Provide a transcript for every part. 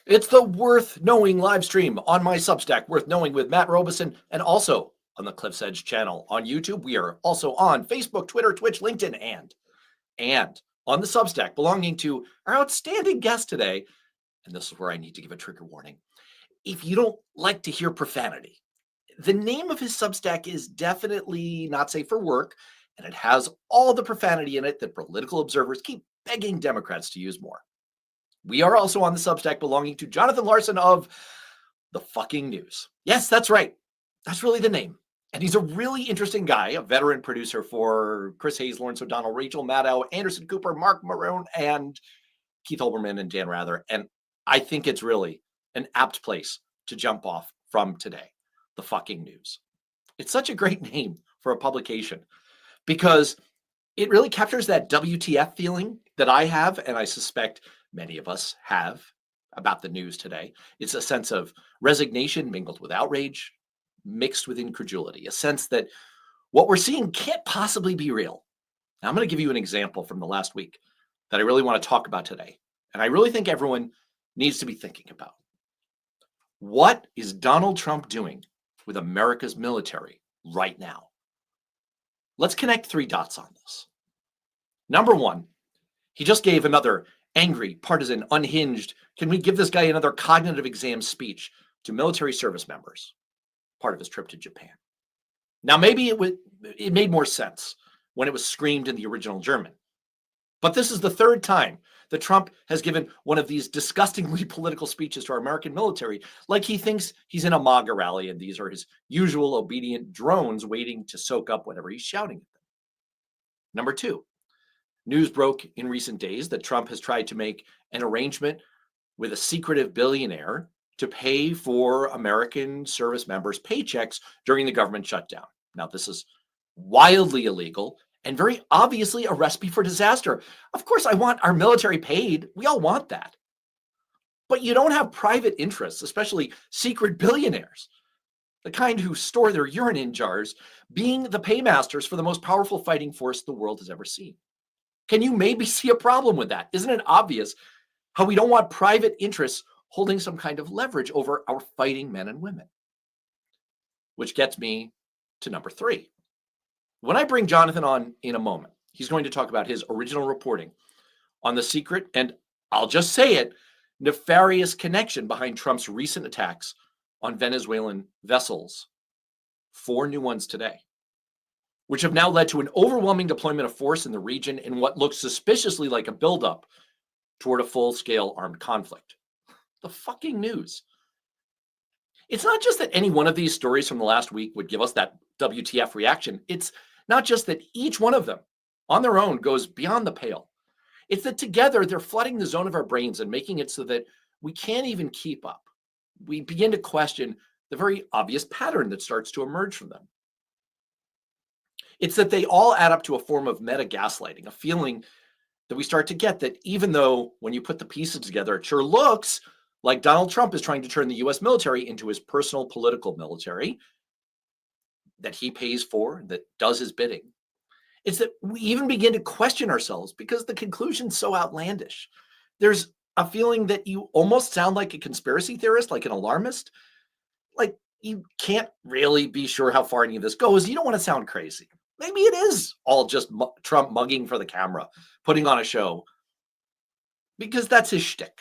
It's the Worth Knowing live stream on my Substack, Worth Knowing with Matt Robeson, and also on the Cliff's Edge channel on YouTube. We are also on Facebook, Twitter, Twitch, LinkedIn, and on the Substack belonging to our outstanding guest today. And this is where I need to give a trigger warning. If you don't like to hear profanity, the name of his Substack is definitely not safe for work, and it has all the profanity in it that political observers keep begging Democrats to use more. We are also on the Substack belonging to Jonathan Larson of The Fucking News. Yes, that's right. That's really the name. And he's a really interesting guy, a veteran producer for Chris Hayes, Lawrence O'Donnell, Rachel Maddow, Anderson Cooper, Mark Maroon, and Keith Olbermann and Dan Rather. And I think it's really an apt place to jump off from today. The Fucking News. It's such a great name for a publication because it really captures that WTF feeling that I have, and I suspect many of us have about the news today. It's a sense of resignation mingled with outrage, mixed with incredulity, a sense that what we're seeing can't possibly be real. Now, I'm going to give you an example from the last week that I really want to talk about today, and I really think everyone needs to be thinking about. What is Donald Trump doing with America's military right now? Let's connect 3 dots on this. Number one, he just gave another angry, partisan, unhinged, can we give this guy another cognitive exam speech to military service members, part of his trip to Japan. Now, maybe it made more sense when it was screamed in the original German. But this is the 3rd time that Trump has given one of these disgustingly political speeches to our American military, like he thinks he's in a MAGA rally and these are his usual obedient drones waiting to soak up whatever he's shouting at them. Number 2, news broke in recent days that Trump has tried to make an arrangement with a secretive billionaire to pay for American service members' paychecks during the government shutdown. Now, this is wildly illegal and very obviously a recipe for disaster. Of course, I want our military paid. We all want that. But you don't have private interests, especially secret billionaires, the kind who store their urine in jars, being the paymasters for the most powerful fighting force the world has ever seen. Can you maybe see a problem with that? Isn't it obvious how we don't want private interests holding some kind of leverage over our fighting men and women? Which gets me to number 3. When I bring Jonathan on in a moment, he's going to talk about his original reporting on the secret, and I'll just say it, nefarious connection behind Trump's recent attacks on Venezuelan vessels, 4 new ones today, which have now led to an overwhelming deployment of force in the region in what looks suspiciously like a buildup toward a full-scale armed conflict. The fucking news. It's not just that any one of these stories from the last week would give us that WTF reaction. It's not just that each one of them on their own goes beyond the pale. It's that together they're flooding the zone of our brains and making it so that we can't even keep up. We begin to question the very obvious pattern that starts to emerge from them. It's that they all add up to a form of meta gaslighting, a feeling that we start to get that even though when you put the pieces together, it sure looks like Donald Trump is trying to turn the US military into his personal political military that he pays for, that does his bidding. It's that we even begin to question ourselves because the conclusion's so outlandish. There's a feeling that you almost sound like a conspiracy theorist, like an alarmist. Like you can't really be sure how far any of this goes. You don't want to sound crazy. Maybe it is all just Trump mugging for the camera, putting on a show, because that's his shtick.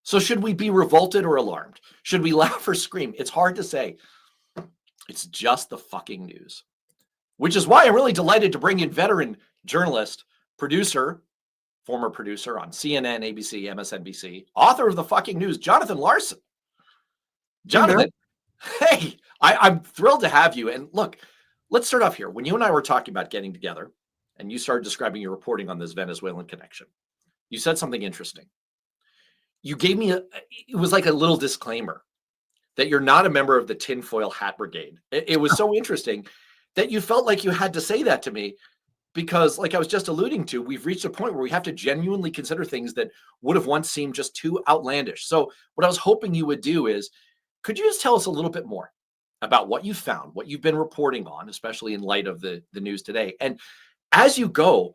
So should we be revolted or alarmed? Should we laugh or scream? It's hard to say. It's just the fucking news, which is why I'm really delighted to bring in veteran journalist, producer, former producer on CNN, ABC, MSNBC, author of The Fucking News, Jonathan Larson. Jonathan, hey, I'm thrilled to have you. And look, let's start off here. When you and I were talking about getting together and you started describing your reporting on this Venezuelan connection, you said something interesting. You gave me it was like a little disclaimer that you're not a member of the tinfoil hat brigade. It was so interesting that you felt like you had to say that to me because, like I was just alluding to, we've reached a point where we have to genuinely consider things that would have once seemed just too outlandish. So what I was hoping you would do is, could you just tell us a little bit more about what you found, what you've been reporting on, especially in light of the news today? And as you go,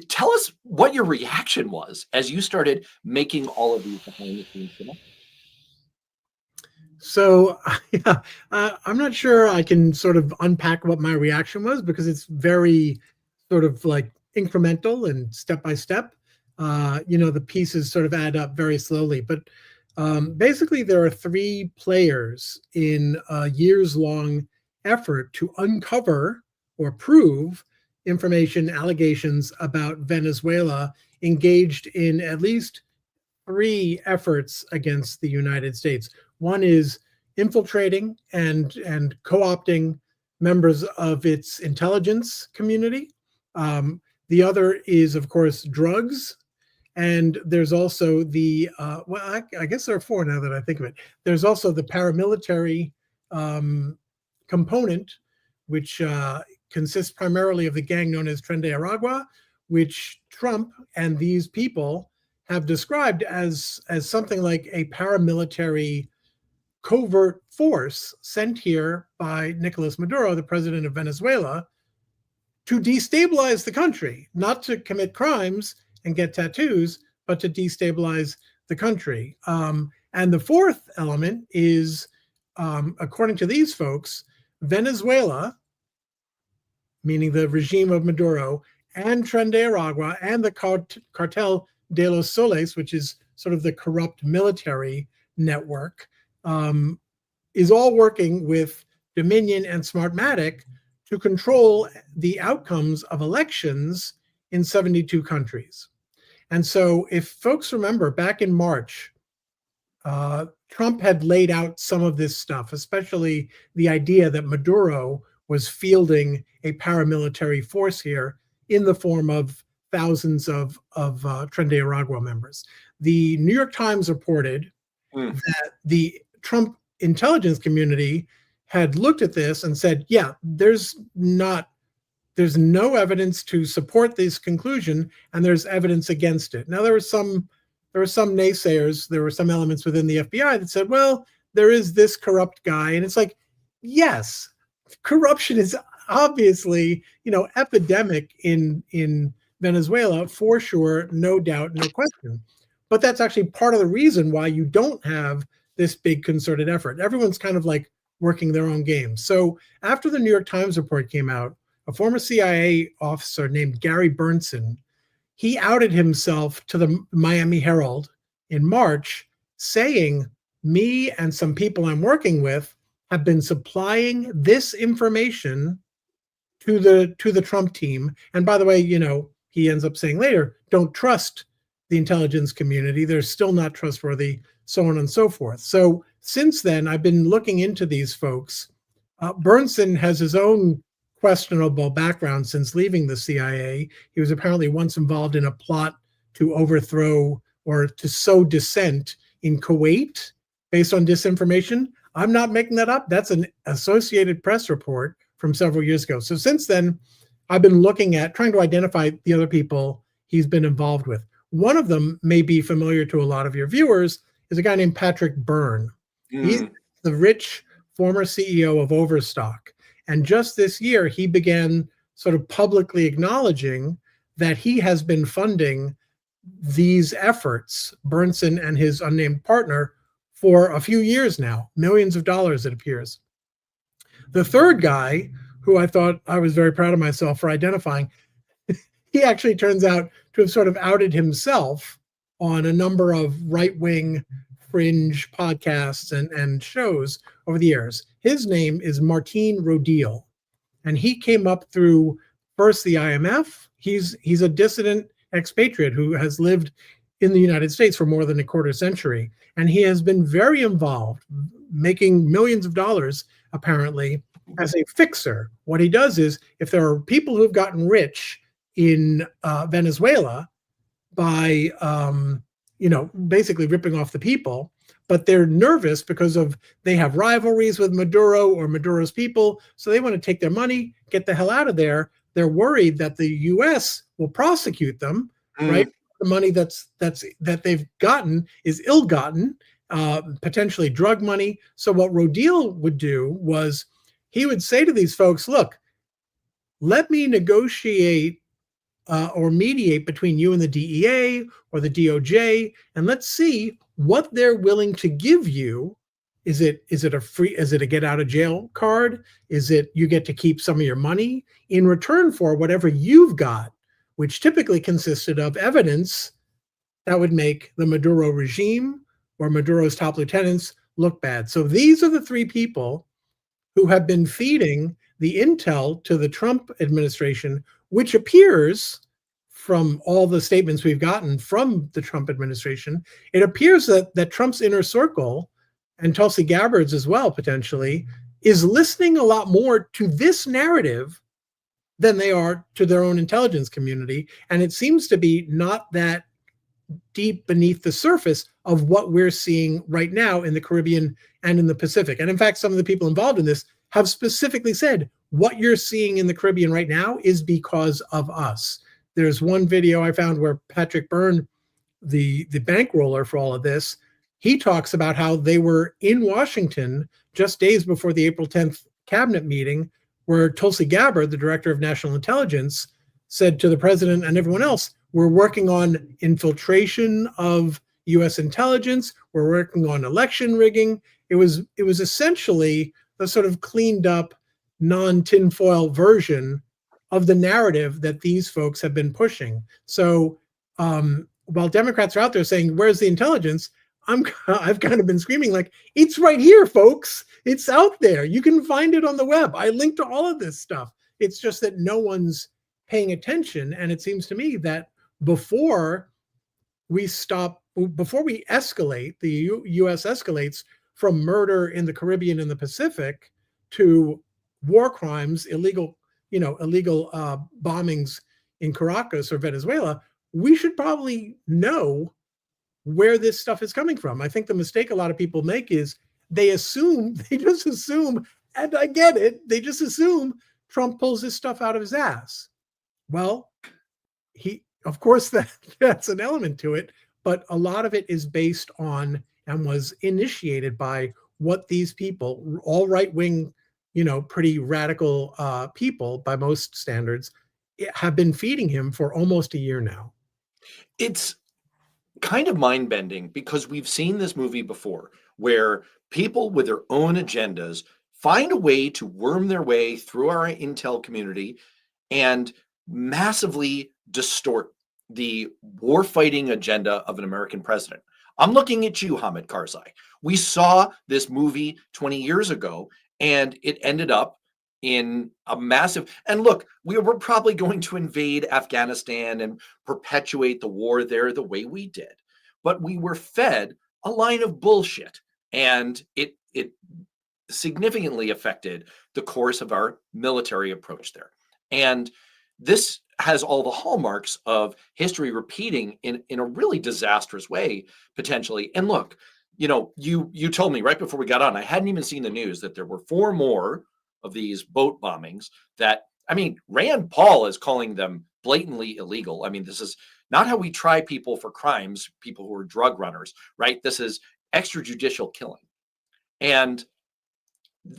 Tell us what your reaction was as you started making all of these behind the scenes connections. So yeah, I'm not sure I can sort of unpack what my reaction was because it's very sort of like incremental and step by step. The pieces sort of add up very slowly. But basically, there are three players in a years long effort to uncover or prove information, allegations about Venezuela engaged in at least three efforts against the United States. One is infiltrating and co-opting members of its intelligence community. The other is, of course, drugs. And there's also I guess there are four now that I think of it. There's also the paramilitary component, which consists primarily of the gang known as Tren de Aragua, which Trump and these people have described as something like a paramilitary covert force sent here by Nicolas Maduro, the president of Venezuela, to destabilize the country, not to commit crimes and get tattoos, but to destabilize the country. And the fourth element is, according to these folks, Venezuela, meaning the regime of Maduro, and Tren de Aragua, and the Cartel de los Soles, which is sort of the corrupt military network, is all working with Dominion and Smartmatic to control the outcomes of elections in 72 countries. And so if folks remember, back in March, Trump had laid out some of this stuff, especially the idea that Maduro was fielding a paramilitary force here in the form of thousands of Tren de Aragua members. The New York Times reported that the Trump intelligence community had looked at this and said, yeah, there's no evidence to support this conclusion, and there's evidence against it. Now, there were some naysayers, there were some elements within the FBI that said, well, there is this corrupt guy. And it's like, yes, corruption is obviously, epidemic in Venezuela, for sure, no doubt, no question. But that's actually part of the reason why you don't have this big concerted effort. Everyone's kind of like working their own game. So after the New York Times report came out, a former CIA officer named Gary Burnson, he outed himself to the Miami Herald in March, saying, me and some people I'm working with have been supplying this information to the Trump team. And by the way, he ends up saying later, don't trust the intelligence community. They're still not trustworthy, so on and so forth. So since then, I've been looking into these folks. Burnson has his own questionable background since leaving the CIA. He was apparently once involved in a plot to overthrow or to sow dissent in Kuwait based on disinformation. I'm not making that up. That's an Associated Press report from several years ago. So since then, I've been looking at trying to identify the other people he's been involved with. One of them may be familiar to a lot of your viewers, is a guy named Patrick Byrne. He's the rich former CEO of Overstock. And just this year, he began sort of publicly acknowledging that he has been funding these efforts, Burnson and his unnamed partner, for a few years now, millions of dollars, it appears. The third guy, who I thought I was very proud of myself for identifying, he actually turns out to have sort of outed himself on a number of right-wing fringe podcasts and shows over the years. His name is Martin Rodil, and he came up through first the IMF. He's a dissident expatriate who has lived in the United States for more than a quarter century, and he has been very involved, making millions of dollars, apparently, as a fixer. What he does is, if there are people who've gotten rich in Venezuela by basically ripping off the people, but they're nervous because they have rivalries with Maduro or Maduro's people, so they want to take their money, get the hell out of there. They're worried that the U.S. will prosecute them, right? The money that they've gotten is ill-gotten, potentially drug money. So what Rodil would do was he would say to these folks, look, let me negotiate or mediate between you and the DEA or the DOJ, and let's see what they're willing to give you. Is it a get out of jail card? Is it you get to keep some of your money in return for whatever you've got, which typically consisted of evidence that would make the Maduro regime or Maduro's top lieutenants look bad. So these are the three people who have been feeding the intel to the Trump administration, which appears from all the statements we've gotten from the Trump administration, it appears that Trump's inner circle, and Tulsi Gabbard's as well, potentially, is listening a lot more to this narrative than they are to their own intelligence community. And it seems to be not that deep beneath the surface of what we're seeing right now in the Caribbean and in the Pacific. And in fact, some of the people involved in this have specifically said, what you're seeing in the Caribbean right now is because of us. There's one video I found where Patrick Byrne, the bankroller for all of this, he talks about how they were in Washington just days before the April 10th cabinet meeting, where Tulsi Gabbard, the director of national intelligence, said to the president and everyone else, we're working on infiltration of U.S. intelligence. We're working on election rigging. It was essentially the sort of cleaned up, non-tinfoil version of the narrative that these folks have been pushing. So while Democrats are out there saying, where's the intelligence? I've kind of been screaming like, it's right here, folks. It's out there. You can find it on the web. I linked to all of this stuff. It's just that no one's paying attention. And it seems to me that before we escalate, the U.S. escalates from murder in the Caribbean and the Pacific to war crimes, illegal bombings in Caracas or Venezuela, we should probably know where this stuff is coming from. I think the mistake a lot of people make is they just assume, and I get it, they just assume Trump pulls this stuff out of his ass. Well, of course, that's an element to it, but a lot of it is based on and was initiated by what these people, all right-wing, pretty radical people by most standards, have been feeding him for almost a year now. It's kind of mind-bending because we've seen this movie before where people with their own agendas find a way to worm their way through our intel community and massively distort the war-fighting agenda of an American president. I'm looking at you, Hamid Karzai. We saw this movie 20 years ago, and it ended up in a massive, and look, we were probably going to invade Afghanistan and perpetuate the war there the way we did. But we were fed a line of bullshit, and it significantly affected the course of our military approach there. And this has all the hallmarks of history repeating in a really disastrous way, potentially. And look, you told me right before we got on, I hadn't even seen the news that there were 4 more of these boat bombings that, Rand Paul is calling them blatantly illegal. This is not how we try people for crimes, people who are drug runners, right? This is extrajudicial killing. And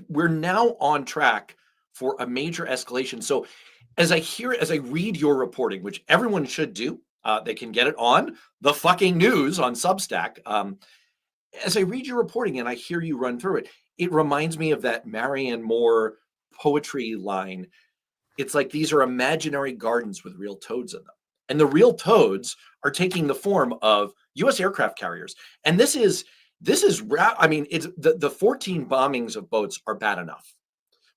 we're now on track for a major escalation. So as I read your reporting, which everyone should do, they can get it on the fucking news on Substack. As I read your reporting and I hear you run through it, it reminds me of that Marianne Moore poetry line. It's like these are imaginary gardens with real toads in them. And the real toads are taking the form of U.S. aircraft carriers. And it's the 14 bombings of boats are bad enough.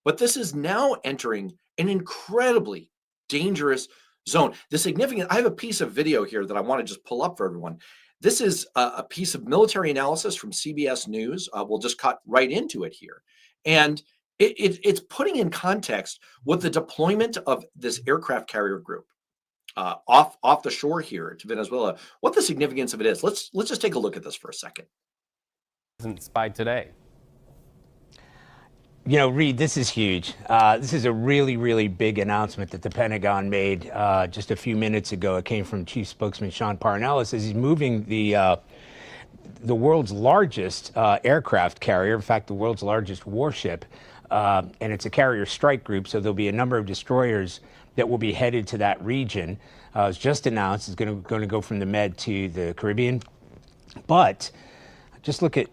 But this is now entering an incredibly dangerous zone. I have a piece of video here that I want to just pull up for everyone. This is a piece of military analysis from CBS News. We'll just cut right into it here. And it's putting in context what the deployment of this aircraft carrier group off the shore here to Venezuela, what the significance of it is. Let's just take a look at this for a second. By today. Reed, this is huge. This is a really, really big announcement that the Pentagon made just a few minutes ago. It came from Chief Spokesman Sean Parnell. It says he's moving the world's largest aircraft carrier, in fact, the world's largest warship, and it's a carrier strike group, so there'll be a number of destroyers that will be headed to that region. It's just announced it's going to go from the Med to the Caribbean. But just look at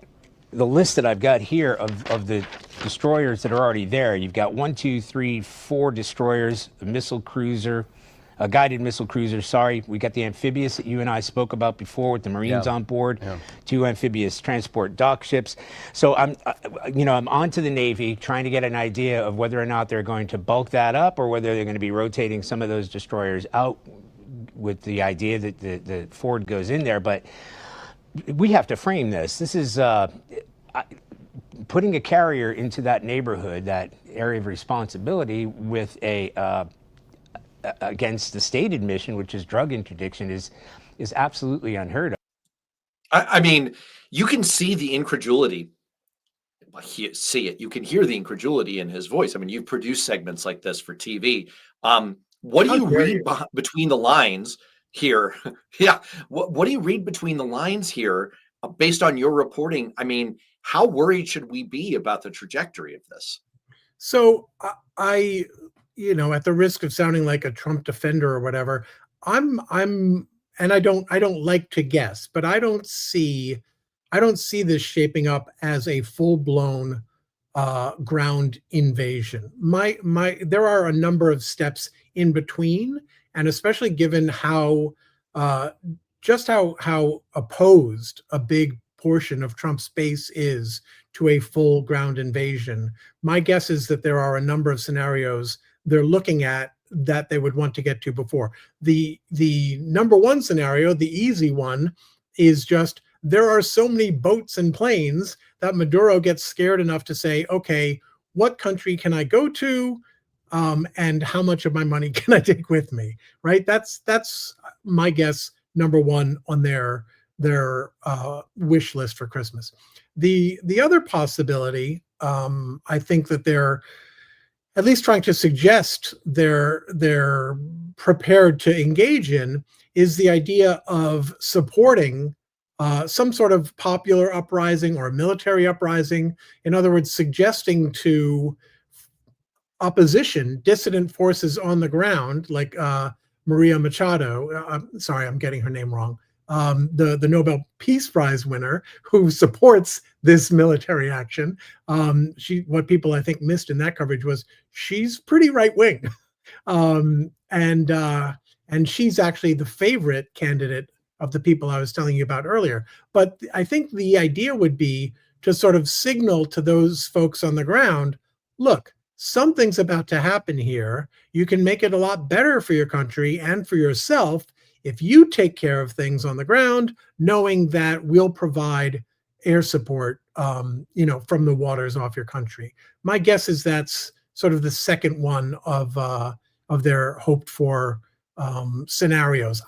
the list that I've got here of the destroyers that are already there. You've got 1, 2, 3, 4 destroyers, a missile cruiser, a guided missile cruiser. Sorry, we got the amphibious that you and I spoke about before with the Marines on board. 2 amphibious transport dock ships. So I'm onto the Navy, trying to get an idea of whether or not they're going to bulk that up or whether they're going to be rotating some of those destroyers out with the idea that the Ford goes in there. But we have to frame this. This is putting a carrier into that neighborhood, that area of responsibility, with against the stated mission, which is drug interdiction, is absolutely unheard of. I mean, you can see the incredulity. You can hear the incredulity in his voice. I mean, you've produced segments like this for TV. What do you read between the lines here? Yeah. What do you read between the lines here based on your reporting? I mean, how worried should we be about the trajectory of this? So I, at the risk of sounding like a Trump defender or whatever, and I don't like to guess, but I don't see this shaping up as a full-blown ground invasion. There are a number of steps in between, and especially given how opposed a big portion of Trump's base is to a full ground invasion, my guess is that there are a number of scenarios they're looking at that they would want to get to before. The number one scenario, the easy one, is just there are so many boats and planes that Maduro gets scared enough to say, okay, what country can I go to? And how much of my money can I take with me? Right? That's my guess. Number one on their wish list for Christmas. The other possibility, I think that they're at least trying to suggest they're prepared to engage in, is the idea of supporting some sort of popular uprising or military uprising. In other words, suggesting to opposition, dissident forces on the ground, like Maria Machado, sorry, I'm getting her name wrong, the Nobel Peace Prize winner, who supports this military action. What people I think missed in that coverage was she's pretty right wing, and she's actually the favorite candidate of the people I was telling you about earlier. But I think the idea would be to sort of signal to those folks on the ground, look, something's about to happen here. You can make it a lot better for your country and for yourself if you take care of things on the ground, knowing that we'll provide air support, from the waters off your country. My guess is that's sort of the second one of their hoped for scenarios.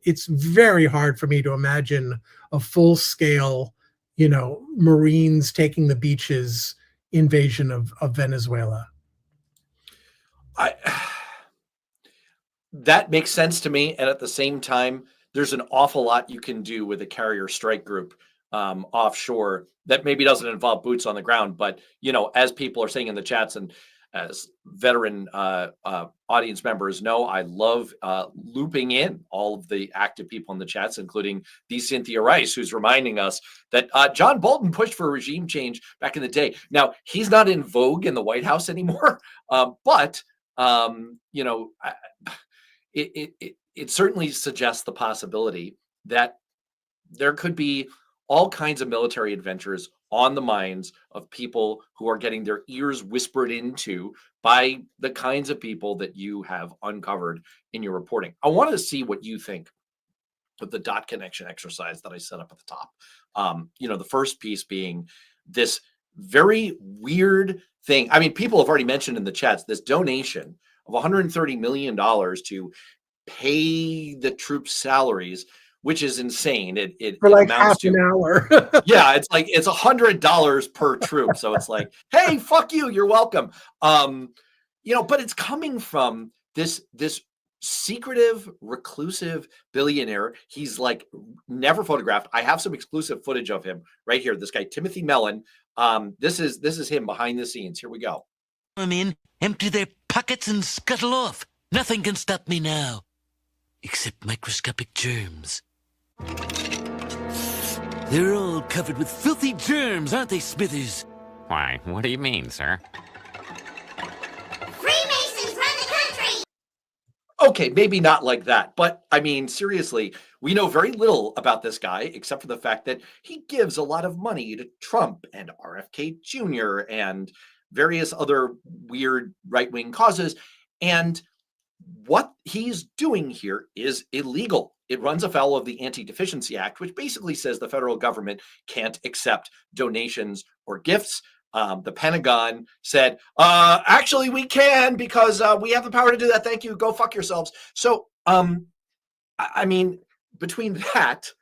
It's very hard for me to imagine a full scale, Marines taking the beaches invasion of Venezuela. That makes sense to me. And at the same time, there's an awful lot you can do with a carrier strike group offshore that maybe doesn't involve boots on the ground. But, as people are saying in the chats, and as veteran audience members know, I love looping in all of the active people in the chats, including the Cynthia Rice, who's reminding us that John Bolton pushed for regime change back in the day. Now, he's not in vogue in the White House anymore, but it certainly suggests the possibility that there could be all kinds of military adventures on the minds of people who are getting their ears whispered into by the kinds of people that you have uncovered in your reporting. I want to see what you think of the dot connection exercise that I set up at the top. The first piece being this very weird thing. I mean, people have already mentioned in the chats this donation of $130 million to pay the troops' salaries, which is insane. It For like amounts half to an hour. yeah, it's $100 per troop. So it's like, hey, fuck you, you're welcome. But it's coming from this secretive, reclusive billionaire. He's like never photographed. I have some exclusive footage of him right here. This guy, Timothy Mellon. This is him behind the scenes. Here we go. I'm in, empty their pockets and scuttle off. Nothing can stop me now. Except microscopic germs. They're all covered with filthy germs, aren't they, Smithers? Why, what do you mean, sir? Freemasons run the country! Okay, maybe not like that, but I mean, seriously, we know very little about this guy except for the fact that he gives a lot of money to Trump and RFK Jr. and various other weird right-wing causes. And what he's doing here is illegal. It runs afoul of the Anti-Deficiency Act, which basically says the federal government can't accept donations or gifts. The Pentagon said, actually, we can because we have the power to do that. Thank you. Go fuck yourselves. So, I mean, between that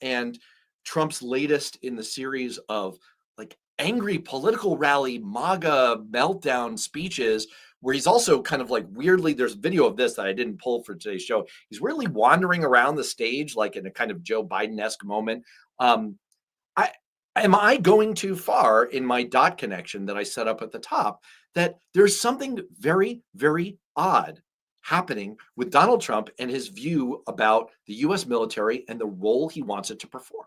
and Trump's latest in the series of like angry political rally MAGA meltdown speeches, where he's also kind of like weirdly, there's video of this that I didn't pull for today's show. He's really wandering around the stage, like in a kind of Joe Biden-esque moment. Am I going too far in my dot connection that I set up at the top that there's something very, very odd happening with Donald Trump and his view about the US military and the role he wants it to perform?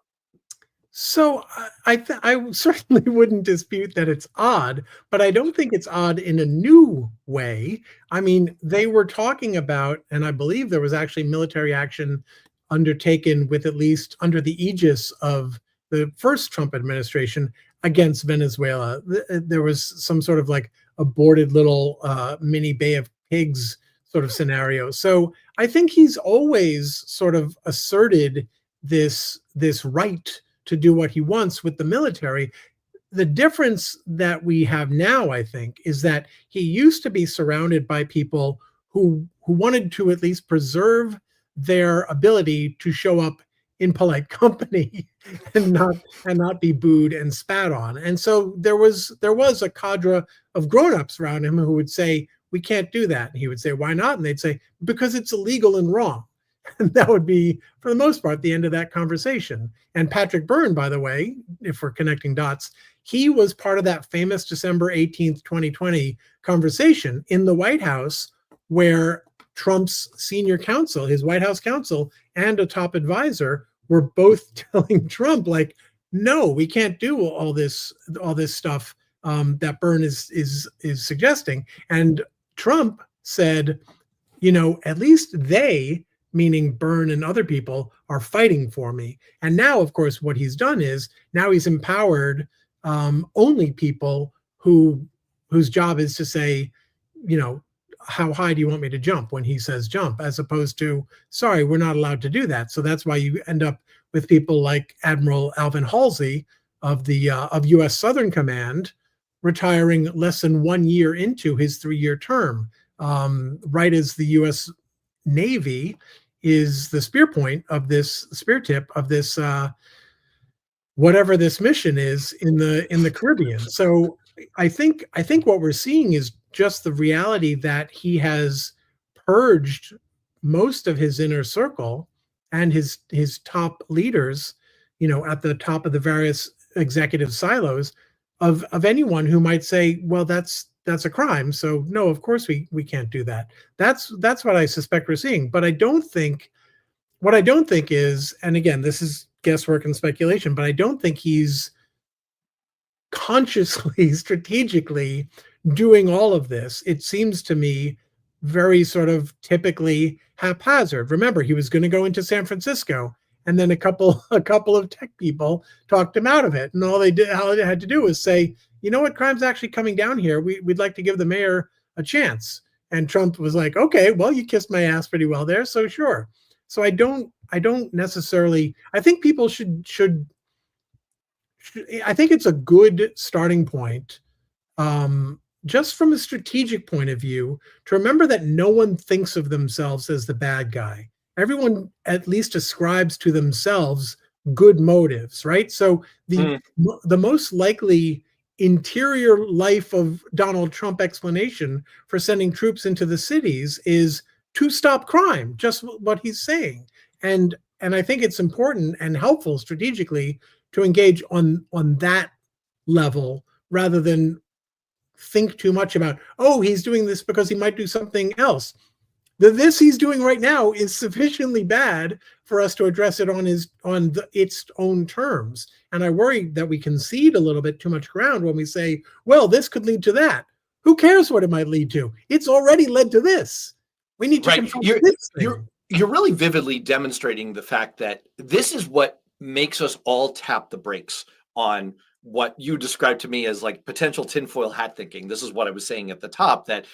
So I certainly wouldn't dispute that it's odd, but I don't think it's odd in a new way. I mean, they were talking about, and I believe there was actually military action undertaken with at least under the aegis of the first Trump administration against Venezuela. There was some sort of like aborted little mini Bay of Pigs sort of scenario. So I think he's always sort of asserted this right to do what he wants with the military. The difference that we have now, I think, is that he used to be surrounded by people who wanted to at least preserve their ability to show up in polite company and not be booed and spat on. And so there was a cadre of grown-ups around him who would say, we can't do that. And he would say, why not? And they'd say, because it's illegal and wrong. And that would be, for the most part, the end of that conversation. And Patrick Byrne, by the way, if we're connecting dots, he was part of that famous December 18th, 2020 conversation in the White House where Trump's senior counsel, his White House counsel, and a top advisor were both telling Trump, like, no, we can't do all this stuff that Byrne is suggesting. And Trump said, at least they, meaning Byrne and other people, are fighting for me. And now, of course, what he's done is now he's empowered only people whose job is to say, how high do you want me to jump when he says jump, as opposed to, sorry, we're not allowed to do that. So that's why you end up with people like Admiral Alvin Halsey of U.S. Southern Command retiring less than 1 year into his 3-year term, right as the U.S. Navy is the spear tip of this whatever this mission is in the Caribbean. So I think what we're seeing is just the reality that he has purged most of his inner circle and his top leaders, at the top of the various executive silos of anyone who might say, well, that's a crime. So no, of course we can't do that. That's what I suspect we're seeing. But what I don't think is, and again, this is guesswork and speculation, but I don't think he's consciously, strategically doing all of this. It seems to me very sort of typically haphazard. Remember, he was going to go into San Francisco, and then a couple of tech people talked him out of it. And all they had to do was say, you know what, crime's actually coming down here. We'd like to give the mayor a chance. And Trump was like, okay, well, you kissed my ass pretty well there, so sure. So I don't necessarily, I think people should I think it's a good starting point, just from a strategic point of view, to remember that no one thinks of themselves as the bad guy. Everyone at least ascribes to themselves good motives, right? So the most likely interior life of Donald Trump explanation for sending troops into the cities is to stop crime, just what he's saying. And I think it's important and helpful strategically to engage on that level rather than think too much about, oh, he's doing this because he might do something else. This he's doing right now is sufficiently bad for us to address it on its own terms. And I worry that we concede a little bit too much ground when we say, well, this could lead to that. Who cares what it might lead to? It's already led to this. We need to confront this thing. You're really vividly demonstrating the fact that this is what makes us all tap the brakes on what you described to me as like potential tinfoil hat thinking. This is what I was saying at the top, that,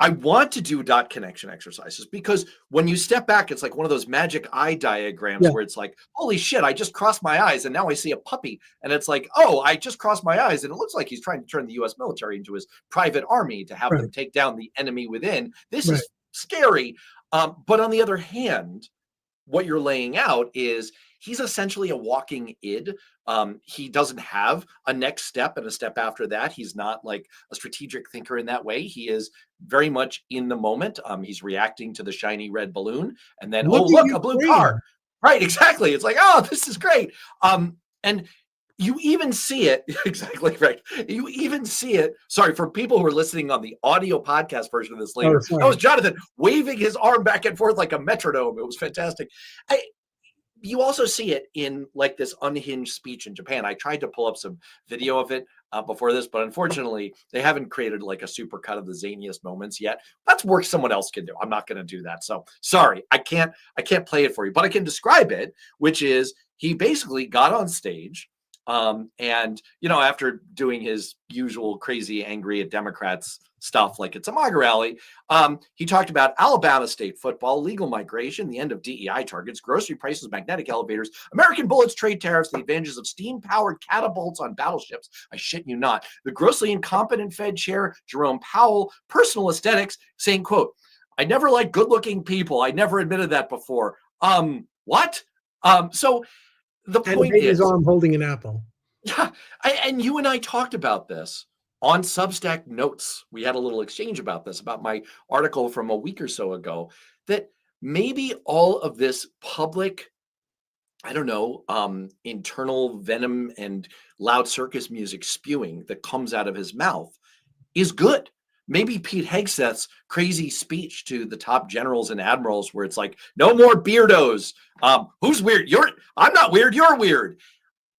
I want to do dot connection exercises because when you step back, it's like one of those magic eye diagrams where it's like, holy shit, I just crossed my eyes and now I see a puppy. And it's like, oh, I just crossed my eyes and it looks like he's trying to turn the US military into his private army to have them take down the enemy within. This is scary. But on the other hand, what you're laying out is he's essentially a walking id. He doesn't have a next step and a step after that. He's not like a strategic thinker in that way. He is very much in the moment. He's reacting to the shiny red balloon and then, look, a blue car. Right, exactly. It's like, oh, this is great. And you even see it, exactly right. You even see it. Sorry, for people who are listening on the audio podcast version of this later, that was Jonathan waving his arm back and forth like a metronome. It was fantastic. You also see it in like this unhinged speech in Japan. I tried to pull up some video of it before this, but unfortunately they haven't created like a super cut of the zaniest moments yet. That's work someone else can do. I'm not going to do that. So sorry, I can't play it for you, but I can describe it, which is he basically got on stage and, after doing his usual crazy angry at Democrats stuff like it's a MAGA rally, he talked about Alabama state football, legal migration, the end of DEI targets, grocery prices, magnetic elevators, American bullets, trade tariffs, the advantages of steam-powered catapults on battleships. I shit you not. The grossly incompetent Fed chair, Jerome Powell, personal aesthetics, saying, quote, I never liked good-looking people. I never admitted that before. What? So the point is, his arm holding an apple. Yeah, and you and I talked about this on Substack Notes. We had a little exchange about this, about my article from a week or so ago, that maybe all of this public, internal venom and loud circus music spewing that comes out of his mouth is good. Maybe Pete Hegseth's crazy speech to the top generals and admirals where it's like, no more beardos. Who's weird? I'm not weird. You're weird.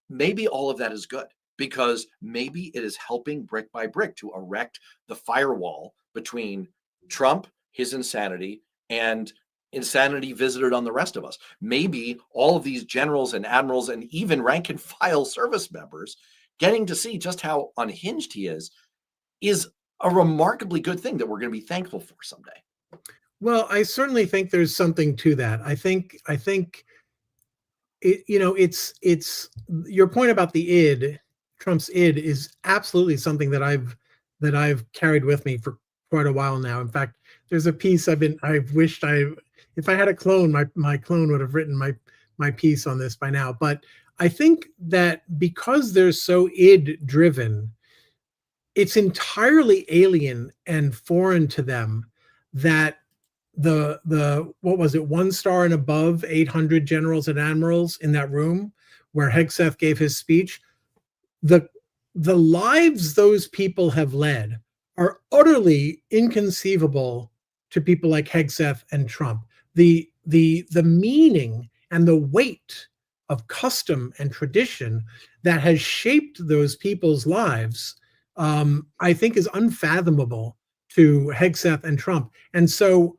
Maybe all of that is good because maybe it is helping brick by brick to erect the firewall between Trump, his insanity, and insanity visited on the rest of us. Maybe all of these generals and admirals and even rank and file service members getting to see just how unhinged he is a remarkably good thing that we're going to be thankful for someday. Well, I certainly think there's something to that. I think it, it's your point about the id, Trump's id, is absolutely something that I've carried with me for quite a while now. In fact, there's a piece if I had a clone, my clone would have written my piece on this by now. But I think that because they're so id driven, it's entirely alien and foreign to them that the what was it, 1 star and above 800 generals and admirals in that room where Hegseth gave his speech, the lives those people have led are utterly inconceivable to people like Hegseth and Trump. The meaning and the weight of custom and tradition that has shaped those people's lives, I think, is unfathomable to Hegseth and Trump. And so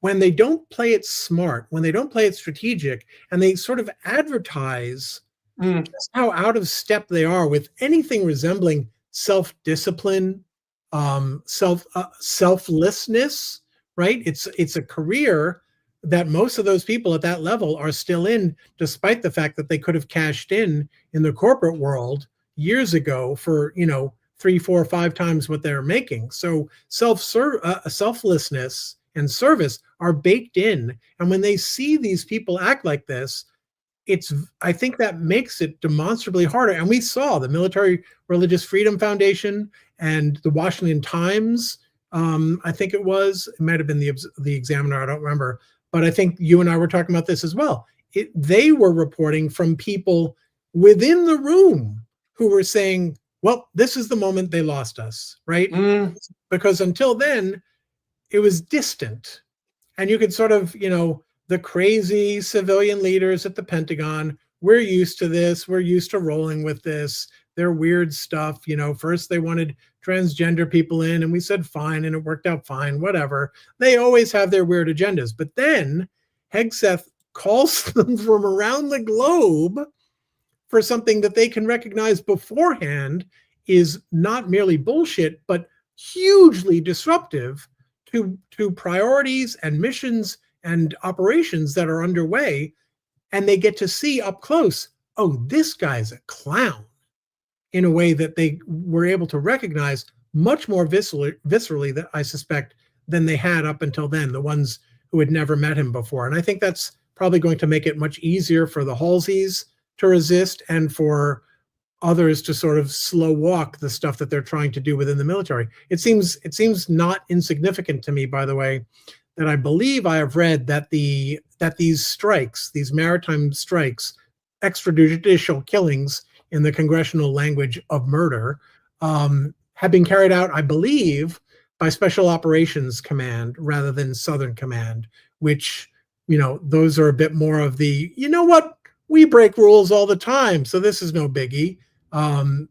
when they don't play it smart, when they don't play it strategic, and they sort of advertise just how out of step they are with anything resembling self-discipline, selflessness, right? It's a career that most of those people at that level are still in, despite the fact that they could have cashed in the corporate world years ago for 3, 4, 5 times what they're making. So selflessness and service are baked in. And when they see these people act like this, I think that makes it demonstrably harder. And we saw the Military Religious Freedom Foundation and the Washington Times, I think it might have been the Examiner, I don't remember. But I think you and I were talking about this as well. They were reporting from people within the room who were saying, well, this is the moment they lost us, right? Mm, Because until then, it was distant. And you could sort of, the crazy civilian leaders at the Pentagon, we're used to this. We're used to rolling with this. Their weird stuff. First they wanted transgender people in, and we said fine, and it worked out fine, whatever. They always have their weird agendas. But then Hegseth calls them from around the globe for something that they can recognize beforehand is not merely bullshit, but hugely disruptive to priorities and missions and operations that are underway. And they get to see up close, oh, this guy's a clown, in a way that they were able to recognize much more viscerally that I suspect than they had up until then, the ones who had never met him before. And I think that's probably going to make it much easier for the Halseys to resist and for others to sort of slow walk the stuff that they're trying to do within the military. It seems not insignificant to me, by the way, that I believe I have read that these strikes, these maritime strikes, extrajudicial killings in the congressional language of murder, have been carried out, I believe, by Special Operations Command rather than Southern Command, which, those are a bit more of the, we break rules all the time, so this is no biggie.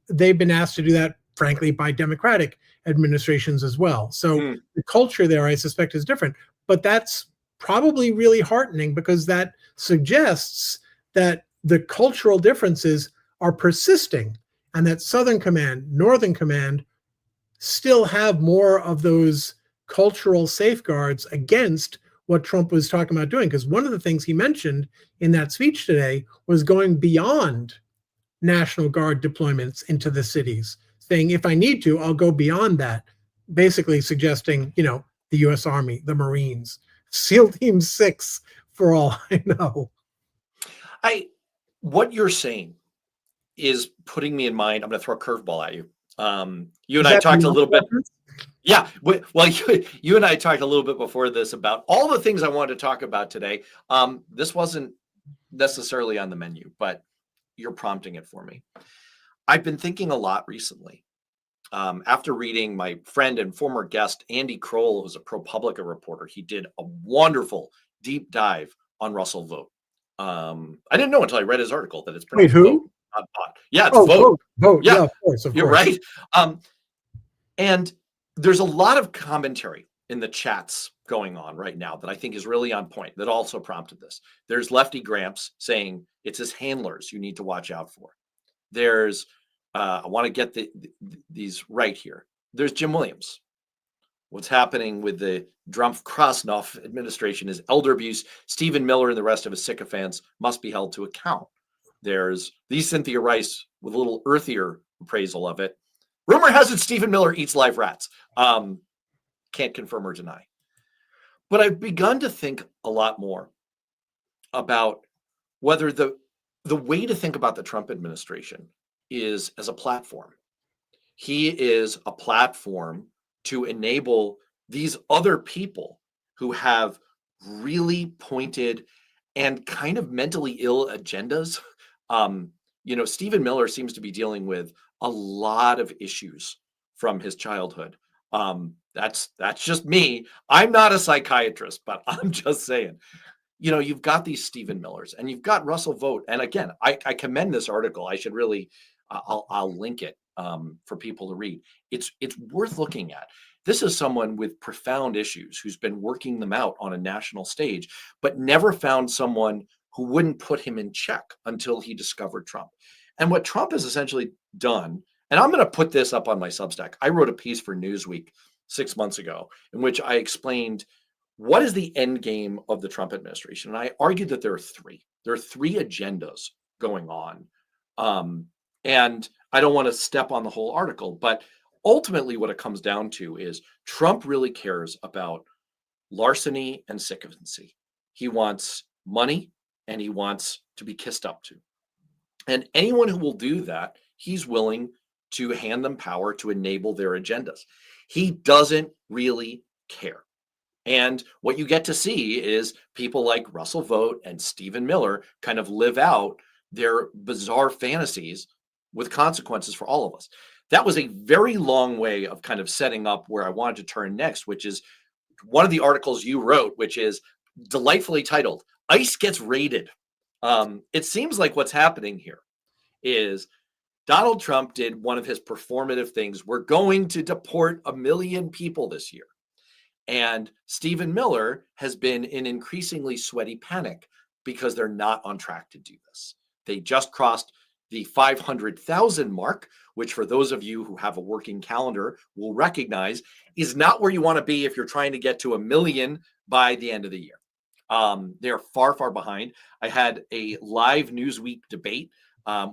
They've been asked to do that, frankly, by Democratic administrations as well. So the culture there, I suspect, is different. But that's probably really heartening, because that suggests that the cultural differences are persisting, and that Southern Command, Northern Command still have more of those cultural safeguards against what Trump was talking about doing. Because one of the things he mentioned in that speech today was going beyond National Guard deployments into the cities, saying, if I need to, I'll go beyond that, basically suggesting, the U.S. Army, the Marines, SEAL Team 6, for all I know. What you're saying is putting me in mind. I'm going to throw a curveball at you. You and Is I that talked a enough little bit. reference? Yeah. Well, you and I talked a little bit before this about all the things I wanted to talk about today. This wasn't necessarily on the menu, but you're prompting it for me. I've been thinking a lot recently. After reading my friend and former guest, Andy Kroll, who's a ProPublica reporter, he did a wonderful deep dive on Russell Vogt. I didn't know until I read his article that it's pronounced Wait, who? Vogt, not Vought. Yeah, it's Vogt. Vote. Yeah, Yeah, of course. you're right. And there's a lot of commentary in the chats going on right now that I think is really on point, that also prompted this. There's Lefty Gramps saying it's his handlers you need to watch out for. There's, I want to get these right here. There's Jim Williams. What's happening with the Trump-Krasnov administration is elder abuse. Stephen Miller and the rest of his sycophants must be held to account. There's the Cynthia Rice with a little earthier appraisal of it. Rumor has it Stephen Miller eats live rats. Can't confirm or deny. But I've begun to think a lot more about whether the way to think about the Trump administration is as a platform. He is a platform to enable these other people who have really pointed and kind of mentally ill agendas. Stephen Miller seems to be dealing with a lot of issues from his childhood. That's just me. I'm not a psychiatrist, but I'm just saying. You've got these Stephen Millers and you've got Russell Vogt. And again, I commend this article. I should really, I'll link it for people to read. It's worth looking at. This is someone with profound issues who's been working them out on a national stage, but never found someone who wouldn't put him in check until he discovered Trump. And what Trump has essentially done, and I'm going to put this up on my Substack. I wrote a piece for Newsweek 6 months ago in which I explained what is the end game of the Trump administration. And I argued that there are three. There are three agendas going on. And I don't want to step on the whole article, but ultimately what it comes down to is Trump really cares about larceny and sycophancy. He wants money and he wants to be kissed up to. And anyone who will do that, he's willing to hand them power to enable their agendas. He doesn't really care. And what you get to see is people like Russell Vogt and Stephen Miller kind of live out their bizarre fantasies with consequences for all of us. that was a very long way of kind of setting up where I wanted to turn next, which is one of the articles you wrote, which is delightfully titled "ICE Gets Raided." It seems like what's happening here is Donald Trump did one of his performative things. We're going to deport 1 million people this year. And Stephen Miller has been in increasingly sweaty panic because they're not on track to do this. They just crossed the 500,000 mark, which for those of you who have a working calendar will recognize is not where you want to be if you're trying to get to 1 million by the end of the year. They're far, far behind. I had a live Newsweek debate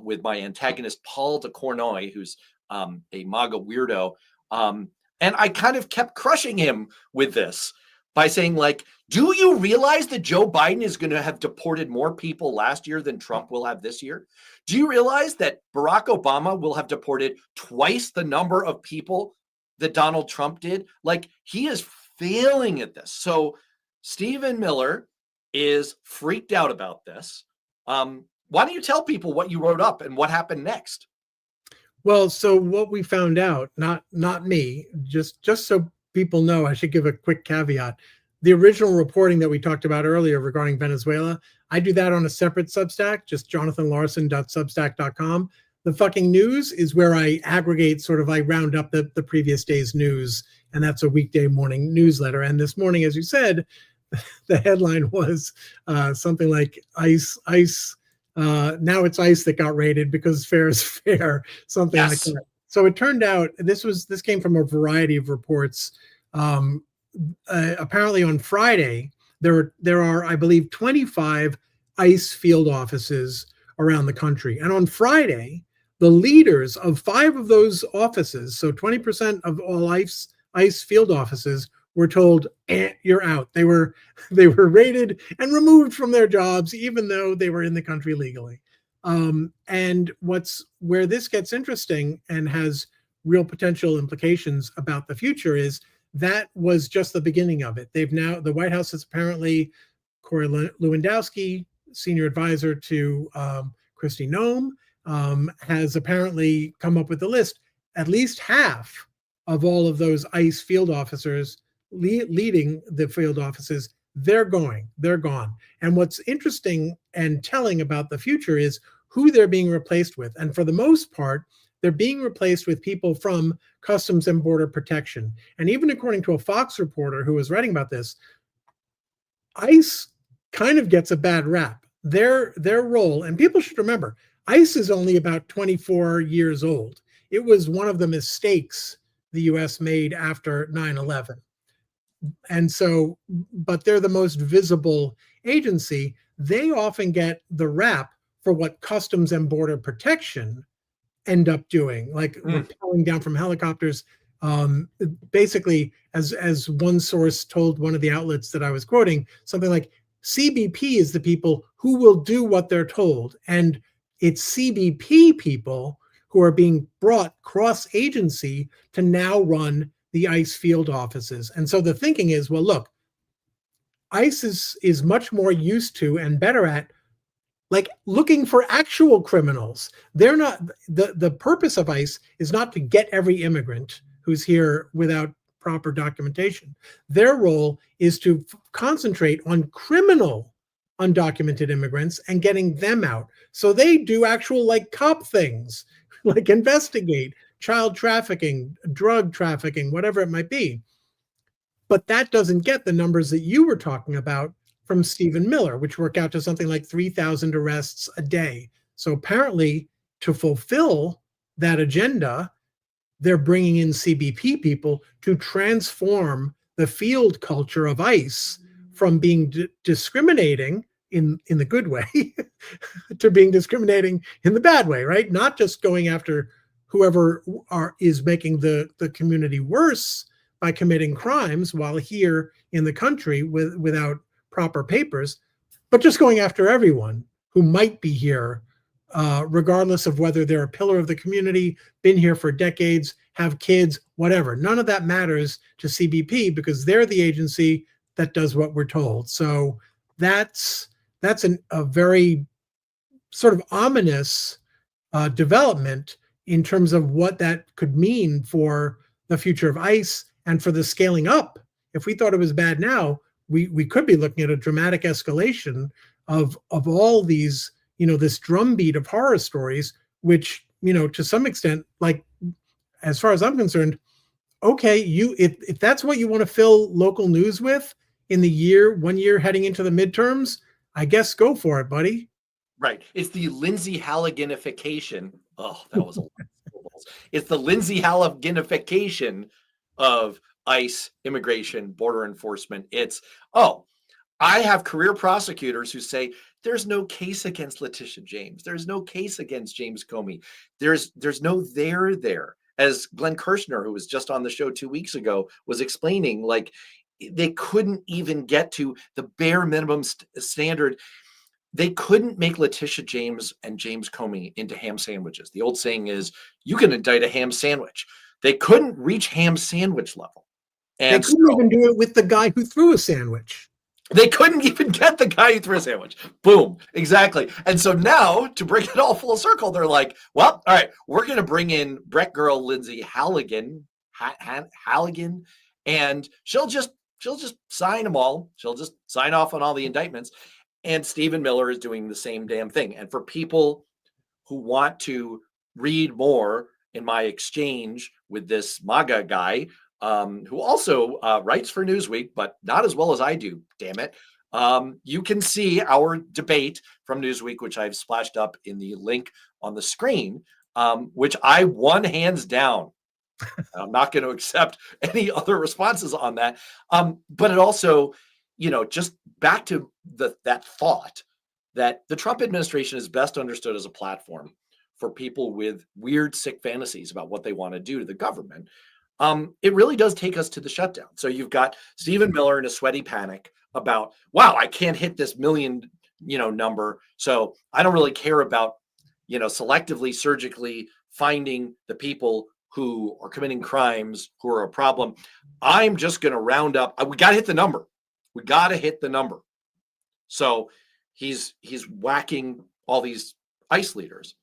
with my antagonist, Paul de Cournoy, who's a MAGA weirdo. And I kind of kept crushing him with this by saying, like, do you realize that Joe Biden is going to have deported more people last year than Trump will have this year? Do you realize that Barack Obama will have deported twice the number of people that Donald Trump did? Like, he is failing at this. So Stephen Miller is freaked out about this. Why don't you tell people what you wrote up and what happened next? Well, so what we found out, not me, just so people know, I should give a quick caveat. The original reporting that we talked about earlier regarding Venezuela, I do that on a separate Substack, just jonathanlarson.substack.com. The fucking news is where I aggregate, I round up the previous day's news, and that's a weekday morning newsletter. And this morning, as you said, the headline was something like ICE. Now it's ICE that got raided because fair is fair, something like that. So it turned out this came from a variety of reports. Apparently on Friday, there are, I believe, 25 ICE field offices around the country. And on Friday, the leaders of 5 of those offices, so 20% of all ICE field offices, were told, you're out. They were raided and removed from their jobs, even though they were in the country legally. And where this gets interesting and has real potential implications about the future is that was just the beginning of it. The White House has apparently, Corey Lewandowski, senior advisor to Kristi Noem, has apparently come up with a list. At least half of all of those ICE field officers leading the field offices, they're gone. And what's interesting and telling about the future is who they're being replaced with. And for the most part, they're being replaced with people from Customs and Border Protection. And even according to a Fox reporter who was writing about this, ICE kind of gets a bad rap. Their role, and people should remember, ICE is only about 24 years old. It was one of the mistakes the US made after 9/11. And so, but they're the most visible agency. They often get the rap for what Customs and Border Protection end up doing, like rappelling down from helicopters. Basically, as one source told one of the outlets that I was quoting, something like CBP is the people who will do what they're told. And it's CBP people who are being brought cross-agency to now run the ICE field offices. And so the thinking is, well, look, ICE is much more used to and better at looking for actual criminals. They're not, the purpose of ICE is not to get every immigrant who's here without proper documentation. Their role is to concentrate on criminal undocumented immigrants and getting them out. So they do actual cop things, like investigate child trafficking, drug trafficking, whatever it might be. But that doesn't get the numbers that you were talking about from Stephen Miller, which work out to something like 3,000 arrests a day. So apparently, to fulfill that agenda, they're bringing in CBP people to transform the field culture of ICE from being discriminating in the good way to being discriminating in the bad way, right? Not just going after whoever is making the community worse by committing crimes while here in the country without proper papers, but just going after everyone who might be here, regardless of whether they're a pillar of the community, been here for decades, have kids, whatever. None of that matters to CBP because they're the agency that does what we're told. So that's a very sort of ominous development in terms of what that could mean for the future of ICE and for the scaling up. If we thought it was bad now, we could be looking at a dramatic escalation of all these, this drumbeat of horror stories, which, to some extent, like, as far as I'm concerned, okay, if that's what you want to fill local news with in the 1 year heading into the midterms, I guess go for it, buddy. Right. It's the Lindsay Halliganification. Oh, that was a lot of syllables. It's the Lindsay Halliganification of ICE, immigration, border enforcement. It's, I have career prosecutors who say there's no case against Letitia James. There's no case against James Comey. There's no there. As Glenn Kirshner, who was just on the show 2 weeks ago, was explaining, like, they couldn't even get to the bare minimum standard. They couldn't make Letitia James and James Comey into ham sandwiches. The old saying is, you can indict a ham sandwich. They couldn't reach ham sandwich level. And they couldn't even do it with the guy who threw a sandwich. They couldn't even get the guy who threw a sandwich. Boom. Exactly. And so now, to bring it all full circle, they're like, well, all right, we're going to bring in Brett girl Lindsay Halligan, and she'll just sign them all. She'll just sign off on all the indictments. And Stephen Miller is doing the same damn thing. And for people who want to read more in my exchange with this MAGA guy, who also writes for Newsweek, but not as well as I do, damn it. You can see our debate from Newsweek, which I've splashed up in the link on the screen, which I won hands down. I'm not going to accept any other responses on that. But it also, just back to that thought that the Trump administration is best understood as a platform for people with weird, sick fantasies about what they want to do to the government. It really does take us to the shutdown. So you've got Stephen Miller in a sweaty panic about, wow, I can't hit this million, number. So I don't really care about, selectively, surgically finding the people who are committing crimes, who are a problem. I'm just going to round up. We got to hit the number. We got to hit the number. So he's whacking all these ICE leaders.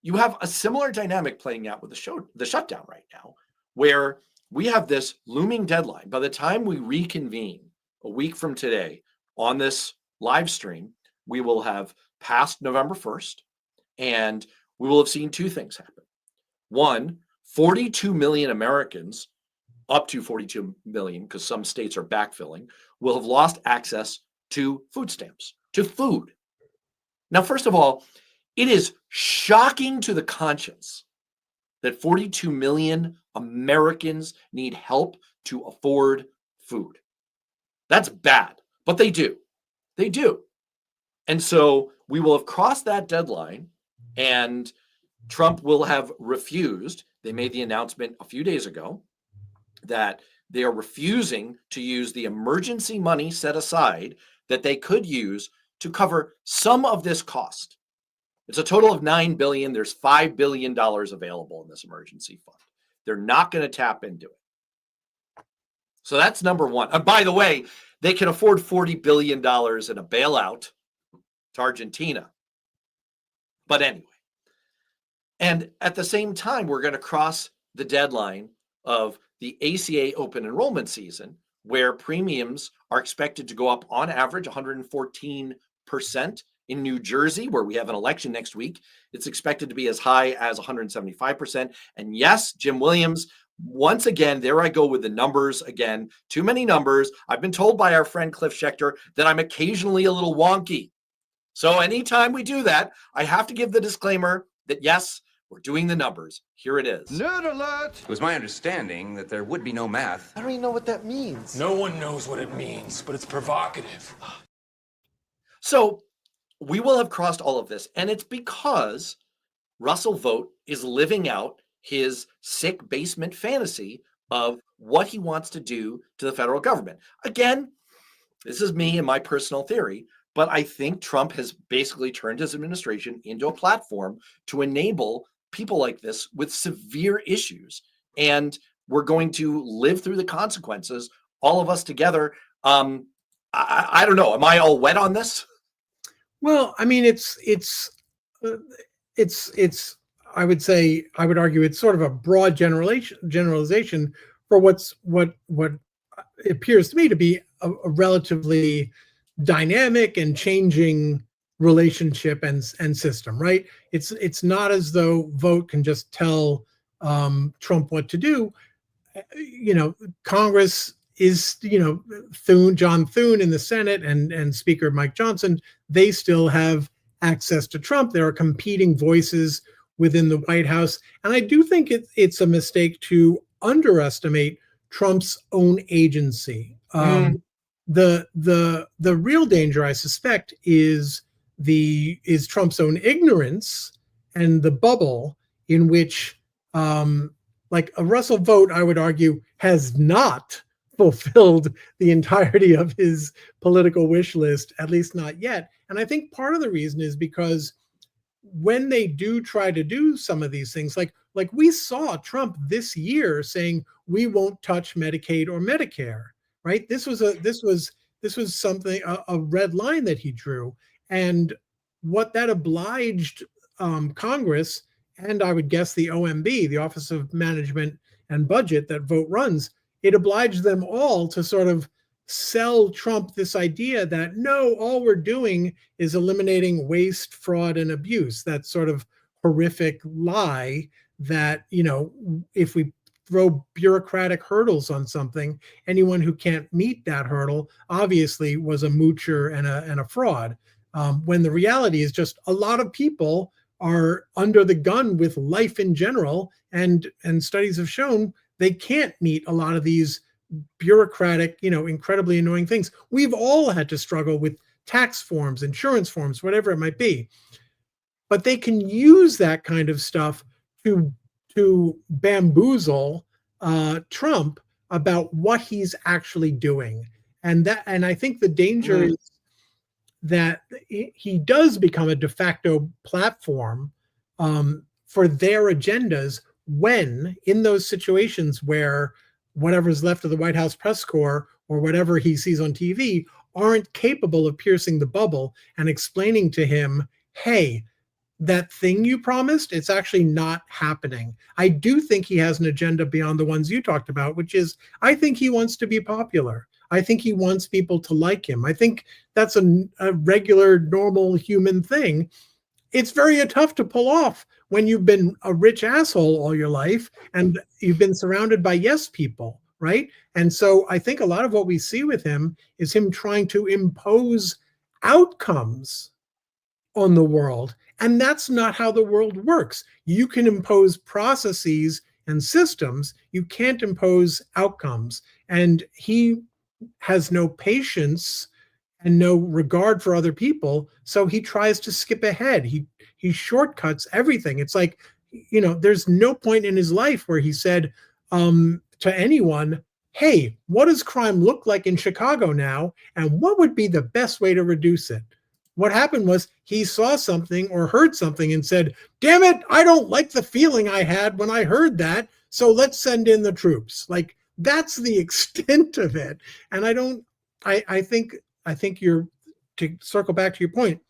You have a similar dynamic playing out with the shutdown right now, where we have this looming deadline. By the time we reconvene a week from today on this live stream, we will have passed November 1st, and we will have seen two things happen. One, 42 million Americans, up to 42 million, because some states are backfilling, will have lost access to food stamps, to food. Now, first of all, it is shocking to the conscience that 42 million Americans need help to afford food. That's bad, but they do. They do. And so we will have crossed that deadline, and Trump will have refused. They made the announcement a few days ago that they are refusing to use the emergency money set aside that they could use to cover some of this cost. It's a total of $9 billion. There's $5 billion available in this emergency fund. They're not going to tap into it. So that's number one. And by the way, they can afford $40 billion in a bailout to Argentina. But anyway, and at the same time, we're going to cross the deadline of the ACA open enrollment season, where premiums are expected to go up on average 114%. In New Jersey, where we have an election next week, it's expected to be as high as 175%. And yes, Jim Williams, once again, there I go with the numbers again. Too many numbers. I've been told by our friend Cliff Schechter that I'm occasionally a little wonky. So anytime we do that, I have to give the disclaimer that yes, we're doing the numbers. Here it is. Nerd alert! It was my understanding that there would be no math. I don't even know what that means. No one knows what it means, but it's provocative. So we will have crossed all of this, and it's because Russell Vogt is living out his sick basement fantasy of what he wants to do to the federal government. Again, this is me and my personal theory, but I think Trump has basically turned his administration into a platform to enable people like this with severe issues. And we're going to live through the consequences, all of us together. I don't know. Am I all wet on this? Well, I mean, it's I would argue it's sort of a broad generalization for what appears to me to be a relatively dynamic and changing relationship and system, right? It's not as though Vogt can just tell Trump what to do. Congress is, John Thune in the Senate and Speaker Mike Johnson, they still have access to Trump. There are competing voices within the White House. And I do think it's a mistake to underestimate Trump's own agency. The real danger, I suspect, is Trump's own ignorance and the bubble in which, like a Russell Vogt, I would argue, has not fulfilled the entirety of his political wish list, at least not yet. And I think part of the reason is because when they do try to do some of these things, like we saw Trump this year saying we won't touch Medicaid or Medicare, right? This was something, a red line that he drew, and what that obliged Congress, and I would guess the OMB, the Office of Management and Budget that Vogt runs, it obliged them all to sort of sell Trump this idea that no, all we're doing is eliminating waste, fraud, and abuse. That sort of horrific lie that, if we throw bureaucratic hurdles on something, anyone who can't meet that hurdle obviously was a moocher and a fraud. When the reality is just a lot of people are under the gun with life in general, and studies have shown they can't meet a lot of these bureaucratic, incredibly annoying things. We've all had to struggle with tax forms, insurance forms, whatever it might be. But they can use that kind of stuff to bamboozle Trump about what he's actually doing. And I think the danger is that he does become a de facto platform for their agendas when, in those situations where whatever's left of the White House press corps or whatever he sees on TV aren't capable of piercing the bubble and explaining to him, hey, that thing you promised, it's actually not happening. I do think he has an agenda beyond the ones you talked about, which is, I think he wants to be popular. I think he wants people to like him. I think that's a regular, normal human thing. It's very tough to pull off when you've been a rich asshole all your life and you've been surrounded by yes people, right? And so I think a lot of what we see with him is him trying to impose outcomes on the world. And that's not how the world works. You can impose processes and systems. You can't impose outcomes. And he has no patience and no regard for other people. So he tries to skip ahead. He shortcuts everything. It's like, there's no point in his life where he said to anyone, hey, what does crime look like in Chicago now? And what would be the best way to reduce it? What happened was he saw something or heard something and said, damn it, I don't like the feeling I had when I heard that. So let's send in the troops. Like, that's the extent of it. And I think to circle back to your point,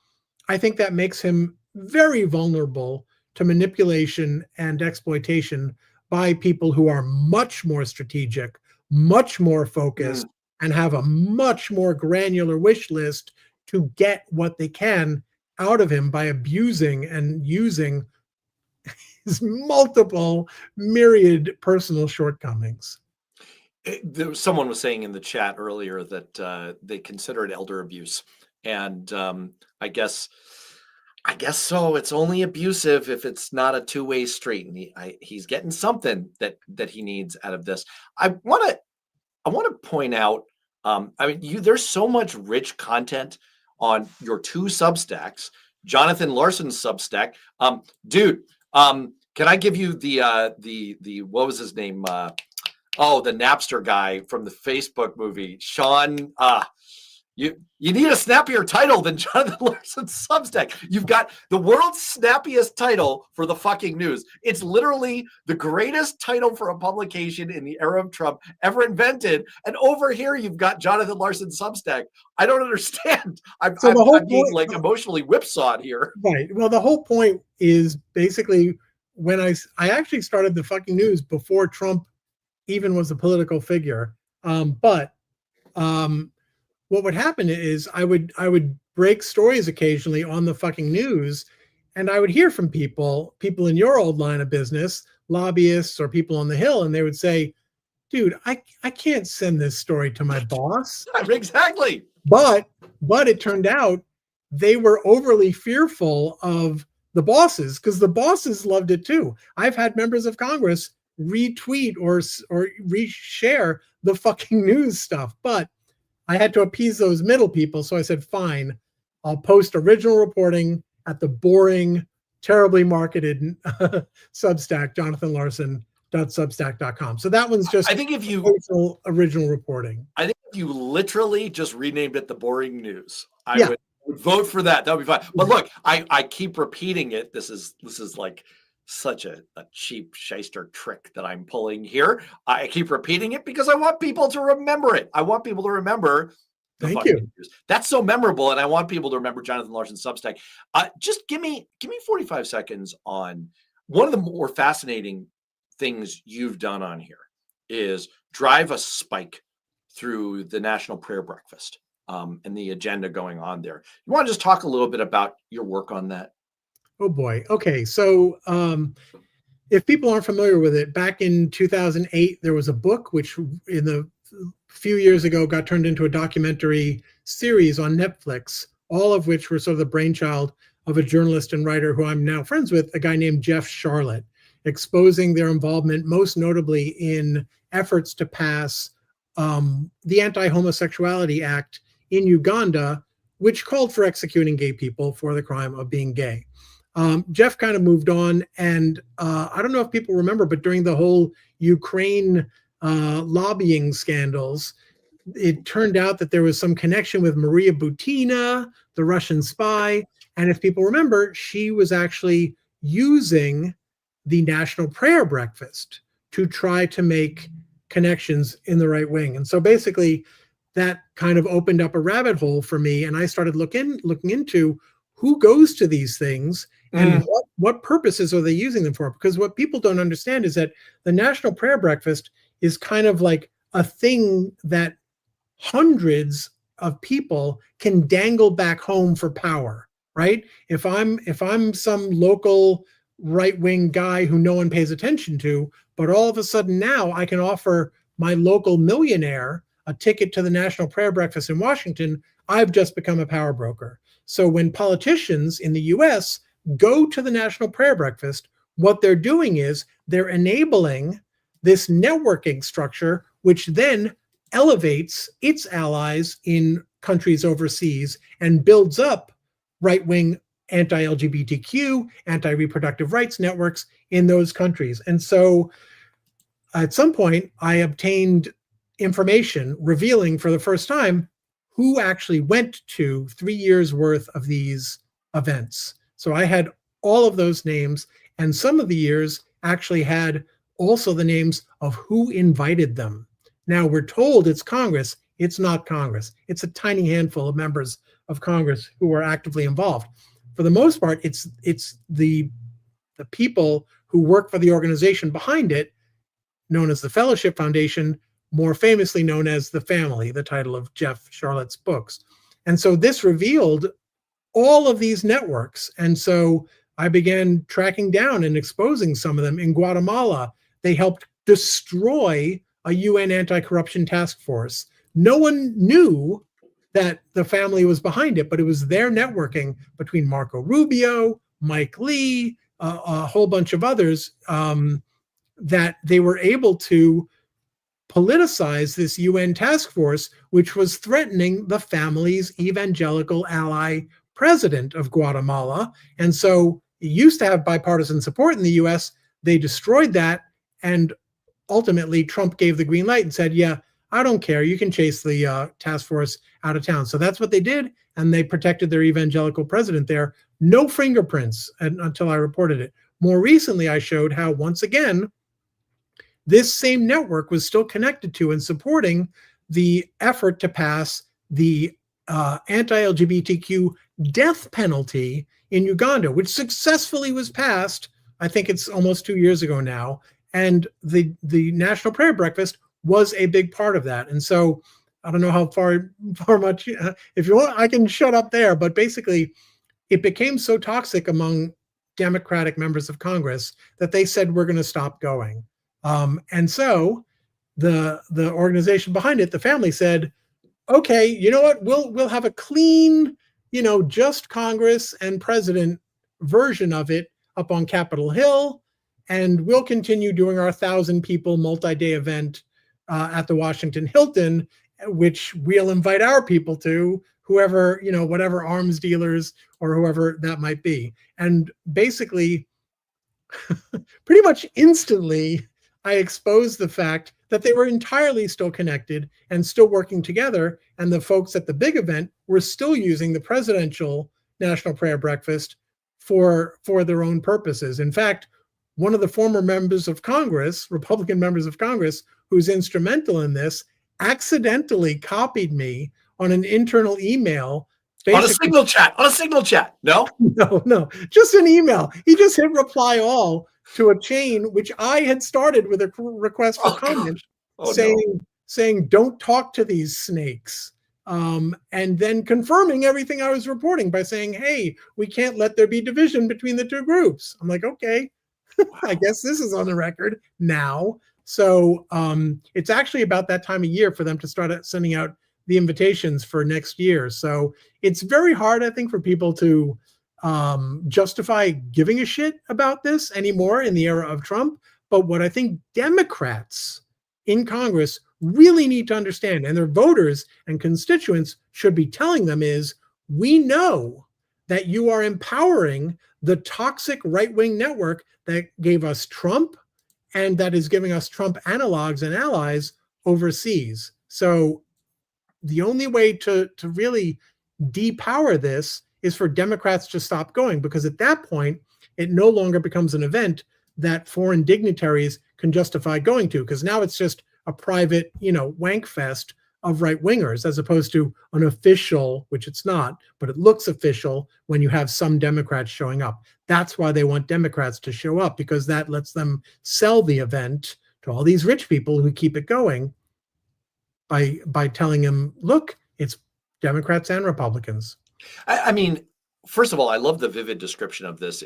I think that makes him very vulnerable to manipulation and exploitation by people who are much more strategic, much more focused, and have a much more granular wish list to get what they can out of him by abusing and using his multiple myriad personal shortcomings. Someone was saying in the chat earlier that they consider it elder abuse, and I guess so. It's only abusive if it's not a two-way street, and he's getting something that he needs out of this. I want to point out. There's so much rich content on your two Substacks, Jonathan Larson's Substack. Dude, can I give you the what was his name? The Napster guy from the Facebook movie, Sean. You need a snappier title than Jonathan Larson's Substack. You've got the world's snappiest title for the fucking news. It's literally the greatest title for a publication in the era of Trump ever invented. And over here, you've got Jonathan Larson's Substack. I don't understand. I'm being like emotionally whipsawed here. Right. Well, the whole point is basically when I actually started the fucking news before Trump even was a political figure. But what would happen is I would break stories occasionally on the fucking news, and I would hear from people in your old line of business, lobbyists or people on the Hill, and they would say, dude, I can't send this story to my boss. Exactly. But it turned out they were overly fearful of the bosses because the bosses loved it too. I've had members of Congress retweet or reshare the fucking news stuff, but I had to appease those middle people. So I said, fine, I'll post original reporting at the boring, terribly marketed Substack, jonathanlarson.substack.com. So that one's just I think if you original reporting. I think if you literally just renamed it the boring news, I would vote for that. That would be fine. But look, I keep repeating it. This is like such a cheap shyster trick that I'm pulling here. I keep repeating it because I want people to remember it. I want people to remember the Thank you. news. That's so memorable, and I want people to remember Jonathan Larson Substack. Just give me 45 seconds on one of the more fascinating things you've done on here is drive a spike through the National Prayer Breakfast and the agenda going on there. You want to just talk a little bit about your work on that? Oh boy. Okay. So if people aren't familiar with it, back in 2008, there was a book which in the few years ago got turned into a documentary series on Netflix, all of which were sort of the brainchild of a journalist and writer who I'm now friends with, a guy named Jeff Charlotte, exposing their involvement most notably in efforts to pass the Anti-Homosexuality Act in Uganda, which called for executing gay people for the crime of being gay. Jeff kind of moved on, and I don't know if people remember, but during the whole Ukraine lobbying scandals, it turned out that there was some connection with Maria Butina, the Russian spy, and if people remember, she was actually using the National Prayer Breakfast to try to make connections in the right wing. And so basically, that kind of opened up a rabbit hole for me, and I started looking into who goes to these things and what purposes are they using them for? Because what people don't understand is that the National Prayer Breakfast is kind of like a thing that hundreds of people can dangle back home for power, right? If I'm some local right-wing guy who no one pays attention to, but all of a sudden now I can offer my local millionaire a ticket to the National Prayer Breakfast in Washington, I've just become a power broker. So when politicians in the US go to the National Prayer Breakfast, what they're doing is they're enabling this networking structure, which then elevates its allies in countries overseas and builds up right-wing anti-LGBTQ, anti-reproductive rights networks in those countries. And so at some point, I obtained information revealing for the first time who actually went to 3 years worth of these events. So I had all of those names, and some of the years actually had also the names of who invited them. Now we're told it's Congress. It's not Congress. It's a tiny handful of members of Congress who are actively involved. For the most part, it's the people who work for the organization behind it, known as the Fellowship Foundation, more famously known as The Family, the title of Jeff Charlotte's books. And so this revealed all of these networks. And so I began tracking down and exposing some of them. In Guatemala, they helped destroy a UN anti-corruption task force. No one knew that the family was behind it, but it was their networking between Marco Rubio, Mike Lee, a whole bunch of others, that they were able to politicize this UN task force, which was threatening the family's evangelical ally president of Guatemala. And so it used to have bipartisan support in the US. They destroyed that. And ultimately, Trump gave the green light and said, yeah, I don't care. You can chase the task force out of town. So that's what they did. And they protected their evangelical president there. No fingerprints until I reported it. More recently, I showed how, once again, this same network was still connected to and supporting the effort to pass the anti-LGBTQ death penalty in Uganda, which successfully was passed I think it's almost 2 years ago now. And the National Prayer Breakfast was a big part of that. And so I don't know how far much, if you want, I can shut up there. But basically, it became so toxic among Democratic members of Congress that they said, we're going to stop going. And so the organization behind it, the family, said, okay, you know what, we'll have a clean, just Congress and president version of it up on Capitol Hill, and we'll continue doing our 1,000-people multi-day event at the Washington Hilton, which we'll invite our people to, whoever, whatever arms dealers or whoever that might be. And basically, pretty much instantly, I exposed the fact that they were entirely still connected and still working together. And the folks at the big event were still using the presidential National Prayer Breakfast for their own purposes. In fact, one of the former members of Congress, Republican members of Congress, who's instrumental in this, accidentally copied me on an internal email. On a signal chat. No? No, just an email. He just hit reply all to a chain, which I had started with a request for comment saying, don't talk to these snakes. And then confirming everything I was reporting by saying, hey, we can't let there be division between the two groups. I'm like, okay, I guess this is on the record now. So it's actually about that time of year for them to start sending out the invitations for next year. So it's very hard, I think, for people to justify giving a shit about this anymore in the era of Trump. But what I think Democrats in Congress really need to understand, and their voters and constituents should be telling them, is we know that you are empowering the toxic right-wing network that gave us Trump and that is giving us Trump analogs and allies overseas. So the only way to really depower this is for Democrats to stop going, because at that point, it no longer becomes an event that foreign dignitaries can justify going to, because now it's just a private, wank fest of right-wingers, as opposed to an official, which it's not, but it looks official when you have some Democrats showing up. That's why they want Democrats to show up, because that lets them sell the event to all these rich people who keep it going by telling them, look, it's Democrats and Republicans. I mean, first of all, I love the vivid description of this.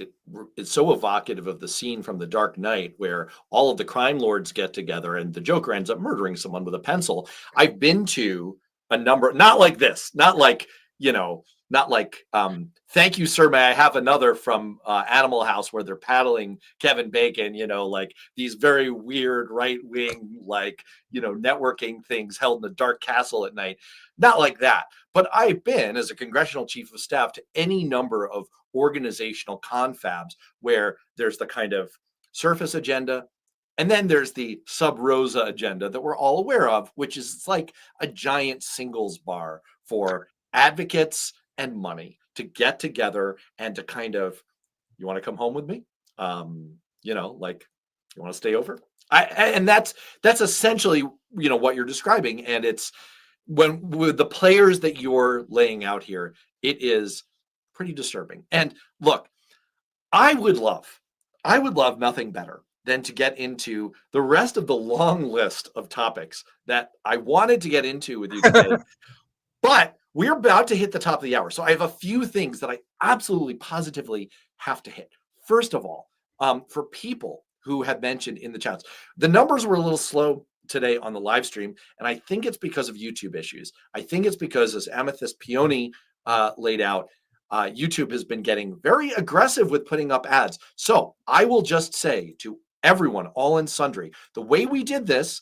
It's so evocative of the scene from The Dark Knight where all of the crime lords get together and the Joker ends up murdering someone with a pencil. I've been to a number, not like this, not like, thank you, sir, may I have another, from Animal House, where they're paddling Kevin Bacon, like these very weird right-wing, networking things held in a dark castle at night. Not like that. But I've been, as a congressional chief of staff, to any number of organizational confabs where there's the kind of surface agenda, and then there's the sub rosa agenda that we're all aware of, which is it's like a giant singles bar for advocates and money to get together and to kind of, you want to come home with me? You want to stay over? And that's essentially, what you're describing. And it's, when with the players that you're laying out here, it is pretty disturbing. And look, I would love nothing better than to get into the rest of the long list of topics that I wanted to get into with you today. But we're about to hit the top of the hour. So I have a few things that I absolutely positively have to hit. First of all, for people who have mentioned in the chats, the numbers were a little slow today on the live stream, and I think it's because of YouTube issues. I think it's because, as Amethyst Peony laid out, YouTube has been getting very aggressive with putting up ads. So I will just say to everyone, all and sundry, the way we did this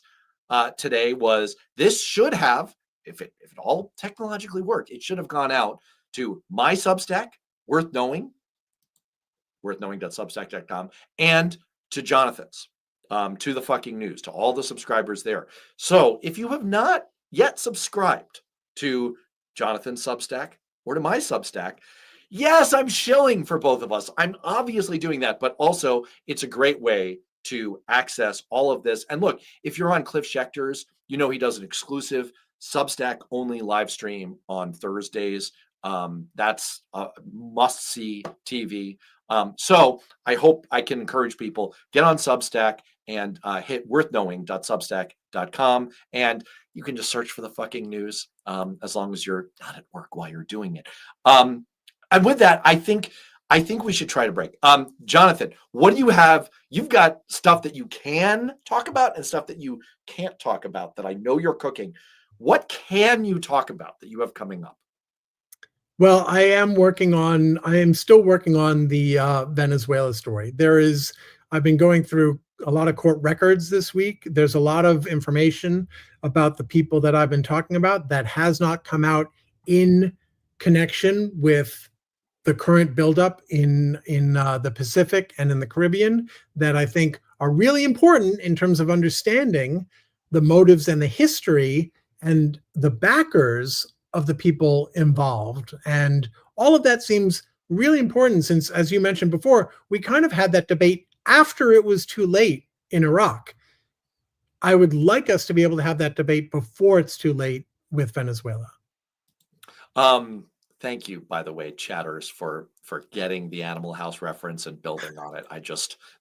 today was, this should have, if it all technologically worked, it should have gone out to my Substack, worthknowing.substack.com, and to Jonathan's, to the fucking news, to all the subscribers there. So if you have not yet subscribed to Jonathan's Substack or to my Substack, yes, I'm shilling for both of us. I'm obviously doing that, but also it's a great way to access all of this. And look, if you're on Cliff Schecter's, he does an exclusive Substack only live stream on Thursdays. That's must see TV So I hope I can encourage people, get on Substack and hit worthknowing.substack.com. And you can just search for the fucking news as long as you're not at work while you're doing it. And with that, I think we should try to break. Jonathan, what do you have? You've got stuff that you can talk about and stuff that you can't talk about that I know you're cooking. What can you talk about that you have coming up? Well, I am still working on the Venezuela story. I've been going through a lot of court records this week. There's a lot of information about the people that I've been talking about that has not come out in connection with the current buildup in the Pacific and in the Caribbean that I think are really important in terms of understanding the motives and the history and the backers of the people involved. And all of that seems really important since, as you mentioned before, we kind of had that debate after it was too late in Iraq. I would like us to be able to have that debate before it's too late with Venezuela. Thank you, by the way, chatters, for getting the Animal House reference and building on it.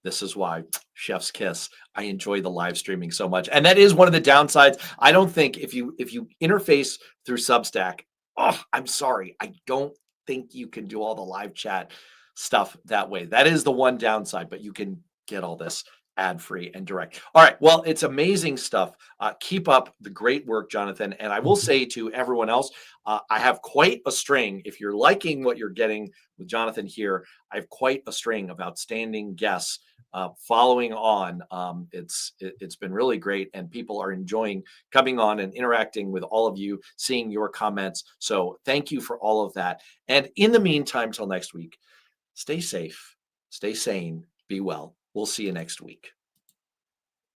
This is why, chef's kiss, I enjoy the live streaming so much. And that is one of the downsides. I don't think if you interface through Substack, I'm sorry, I don't think you can do all the live chat stuff that way. That is the one downside, but you can get all this ad-free and direct. All right. Well, it's amazing stuff. Keep up the great work, Jonathan. And I will say to everyone else, I have quite a string. If you're liking what you're getting with Jonathan here, I have quite a string of outstanding guests following on. It's been really great, and people are enjoying coming on and interacting with all of you, seeing your comments. So thank you for all of that. And in the meantime, till next week, stay safe, stay sane, be well. We'll see you next week.